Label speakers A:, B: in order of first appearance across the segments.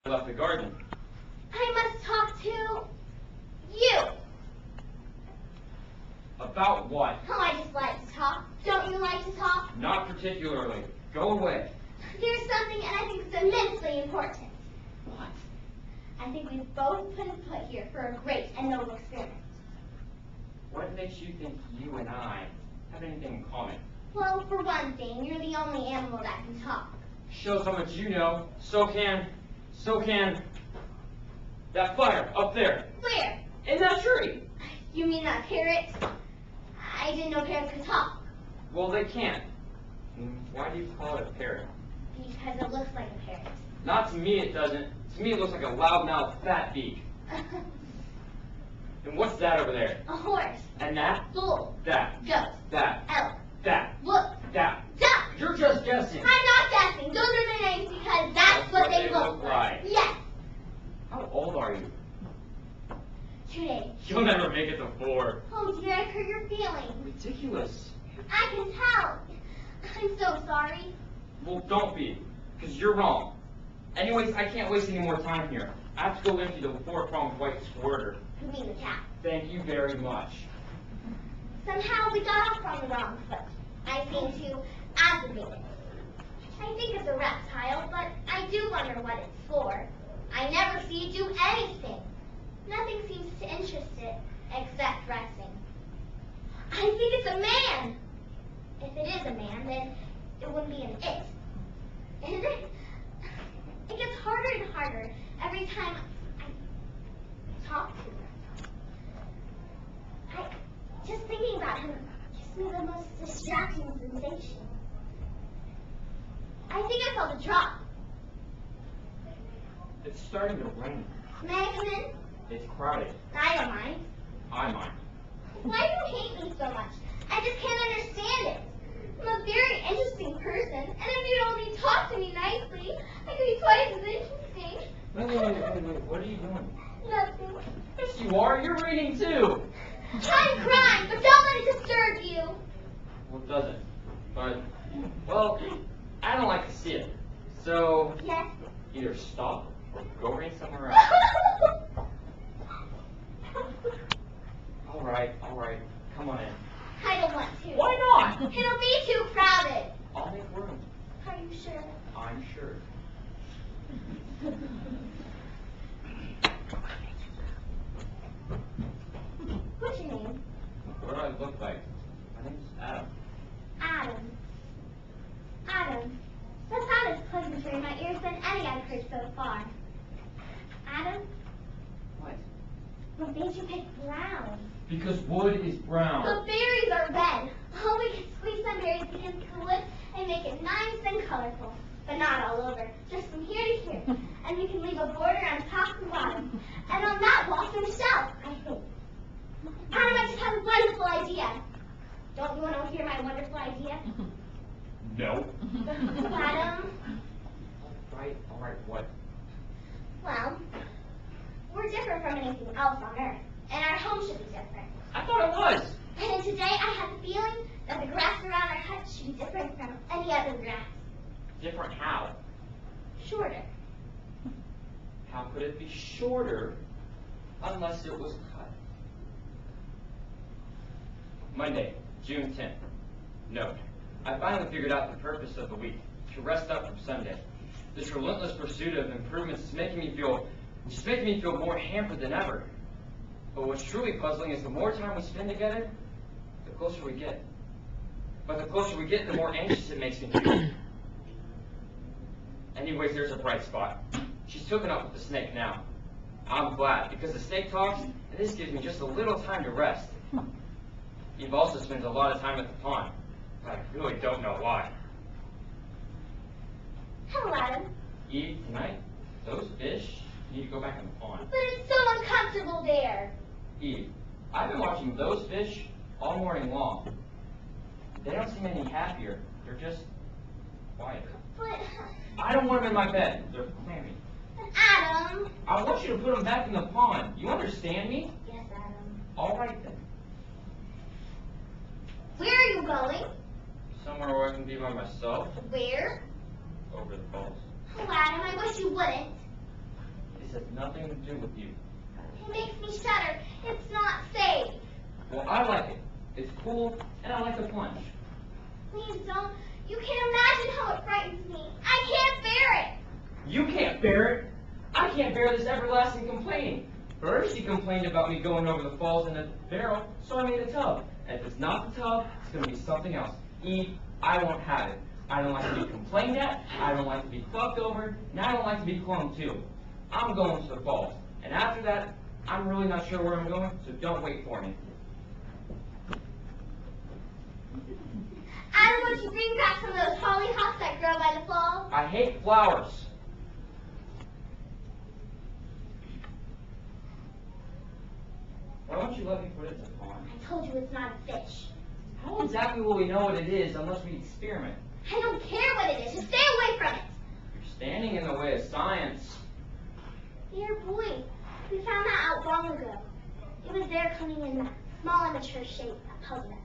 A: left the garden.
B: I must talk to you.
A: About what?
B: Oh, I just like to talk. Don't you like to talk?
A: Not particularly. Go away.
B: There's something, and I think it's immensely important.
A: What?
B: I think we've both been put here for a great and noble experiment.
A: What makes you think you and I have anything in common?
B: Well, for one thing, you're the only animal that can talk.
A: Shows how much you know. So can that fire up there.
B: Where?
A: In that tree.
B: You mean that parrot? I didn't know parrots could talk.
A: Well, they can't. Why do you call it a parrot?
B: Because it looks like a parrot.
A: Not to me it doesn't. To me it looks like a loud-mouthed fat beak. And what's that over there?
B: A horse.
A: And that?
B: Bull.
A: That.
B: Goat.
A: That.
B: Elk.
A: That.
B: Look.
A: That.
B: Duck.
A: You're just guessing.
B: I'm not guessing. Those are their names because that's what they look like. Yes.
A: How old are you?
B: 2 days.
A: You'll never make it to 4.
B: Oh dear, I hurt your feelings.
A: Ridiculous.
B: I can tell. I'm so sorry.
A: Well, don't be, because you're wrong. Anyways, I can't waste any more time here. I have to go empty the 4-pronged white squirter.
B: You mean the cat.
A: Thank you very much.
B: Somehow we got off on the wrong foot. I seem to aggravate it. I think it's a reptile, but I do wonder what it's for. I never see it do anything. Nothing seems to interest it except resting. I think it's a man. If it is a man, then it wouldn't be an it. Is it? It gets harder and harder every time I talk to him. Just thinking about him gives me the most distracting sensation. I think I felt a drop.
A: It's starting to rain.
B: May I come in?
A: It's crowded.
B: I don't mind.
A: I mind.
B: Why do you hate me so much? I just can't understand it. I'm a very interesting person, and if you'd only talk to me nicely, I could be twice as interesting.
A: Wait. What are you doing?
B: Nothing.
A: Yes, you are. You're reading, too.
B: I'm crying, but don't let it disturb you.
A: Well, it doesn't. But, well, I don't like to see it. So,
B: Yes.
A: either stop or go read somewhere else. All right. Come on in.
B: I don't want to.
A: Why not?
B: It'll be too crowded.
A: I'll make room.
B: Are you sure?
A: I'm sure.
B: What's your name?
A: What do I look like? My name's Adam.
B: Adam. Adam. That sounded pleasanter in my ears than any I've heard so far. Adam,
A: What?
B: what made you pick brown?
A: Because wood is brown.
B: The berries are red. Oh, we can squeeze some berries against the wood and make it nice and colorful. But not all over. Just from here to here. And we can leave a border on top and bottom. And on that blossom shelf, I think. Adam, I just have a wonderful idea. Don't you want to hear my wonderful idea?
A: No.
B: Adam?
A: All right, what?
B: Well, we're different from anything else on Earth. And our home should be different.
A: I thought it was.
B: And today I have the feeling that the grass around our hut should be different from any other grass.
A: Different how?
B: Shorter.
A: How could it be shorter unless it was cut? Monday, June 10th. Note, I finally figured out the purpose of the week, to rest up from Sunday. This relentless pursuit of improvements is making me feel more hampered than ever. But what's truly puzzling is the more time we spend together, the closer we get. But the closer we get, the more anxious it makes me feel. Anyways, there's a bright spot. She's hooking up with the snake now. I'm glad, because the snake talks, and this gives me just a little time to rest. Eve also spends a lot of time at the pond, but I really don't know why.
B: Hello, Adam.
A: Eve, tonight, those fish need to go back in the pond.
B: But it's so uncomfortable there.
A: Eve, I've been watching those fish all morning long. They don't seem any happier. They're just quieter.
B: But
A: I don't want them in my bed. They're clammy.
B: Adam.
A: I want you to put them back in the pond. You understand me?
B: Yes, Adam.
A: All right, then.
B: Where are you going?
A: Somewhere where I can be by myself.
B: Where?
A: Over the falls.
B: Oh, Adam, I wish you wouldn't.
A: nothing to do with you.
B: It makes me shudder. It's not safe.
A: Well, I like it. It's cool, and I like the plunge.
B: Please don't. You can't imagine how it frightens me. I can't bear it.
A: You can't bear it. I can't bear this everlasting complaining. First, she complained about me going over the falls in a barrel, so I made a tub. And if it's not the tub, it's going to be something else. Eve, I won't have it. I don't like to be complained at, I don't like to be fucked over, and I don't like to be clung to. I'm going to the falls. And after that, I'm really not sure where I'm going, so don't wait for me.
B: Adam, would you bring back some of those hollyhocks that grow by the falls?
A: I hate flowers. Why don't you let me put it in the pond?
B: I told you it's not a fish.
A: How exactly will we know what it is unless we experiment?
B: I don't care what it is. Just stay away from it.
A: You're standing in the way of science.
B: Dear boy, we found that out long ago. It was there coming in that small immature shape that puzzled us.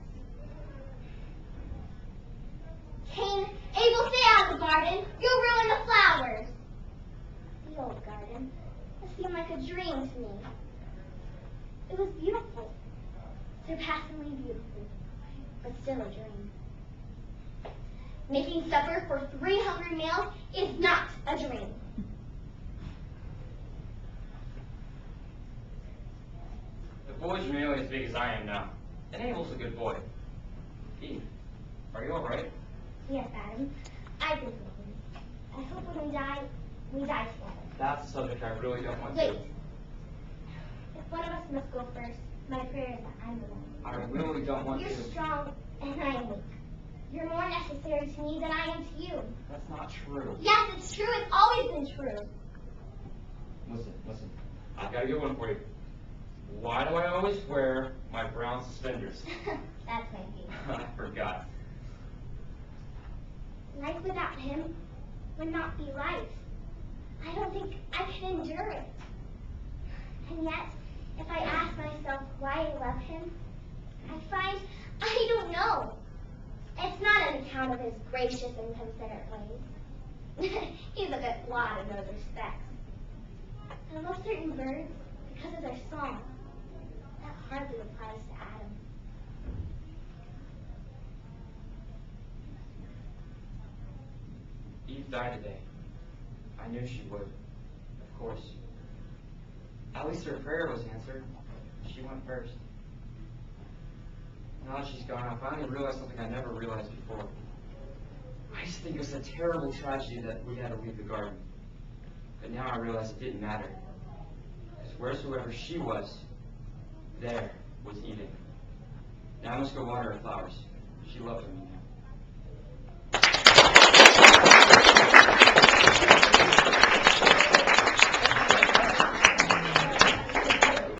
B: Cain, Abel, stay out of the garden. You'll ruin the flowers. The old garden. It seemed like a dream to me. It was beautiful. Surpassingly beautiful. But still a dream. Making supper for 3 hungry males is not a dream.
A: The boys are nearly as big as I am now. And Abel's a good boy. Eve, are you alright?
B: Yes, Adam. I've been thinking. I hope when we die together.
A: That's a subject I really don't want
B: Wait.
A: to.
B: If one of us must go first, my prayer is that I'm the one.
A: I really don't want
B: You're
A: to.
B: strong and I am weak. You're more necessary to me than I am to you.
A: That's not true.
B: Yes, it's true. It's always been true.
A: Listen. I've got a good one for you. Why do I always wear my brown suspenders?
B: That's my view.
A: I forgot.
B: Life without him would not be life. I don't think I can endure it. And yet, if I ask myself why I love him, I find I don't know. It's not an account of his gracious and considerate ways. He's a bit flawed in those respects. I love certain birds because of their song. That hardly applies to Adam.
A: Eve died today. I knew she would. Of course. At least her prayer was answered. She went first. Now that she's gone, I finally realized something I never realized before. I used to think it was a terrible tragedy that we had to leave the garden. But now I realize it didn't matter. Because wheresoever she was, there was Eden. Now I must go water her flowers. She loves them.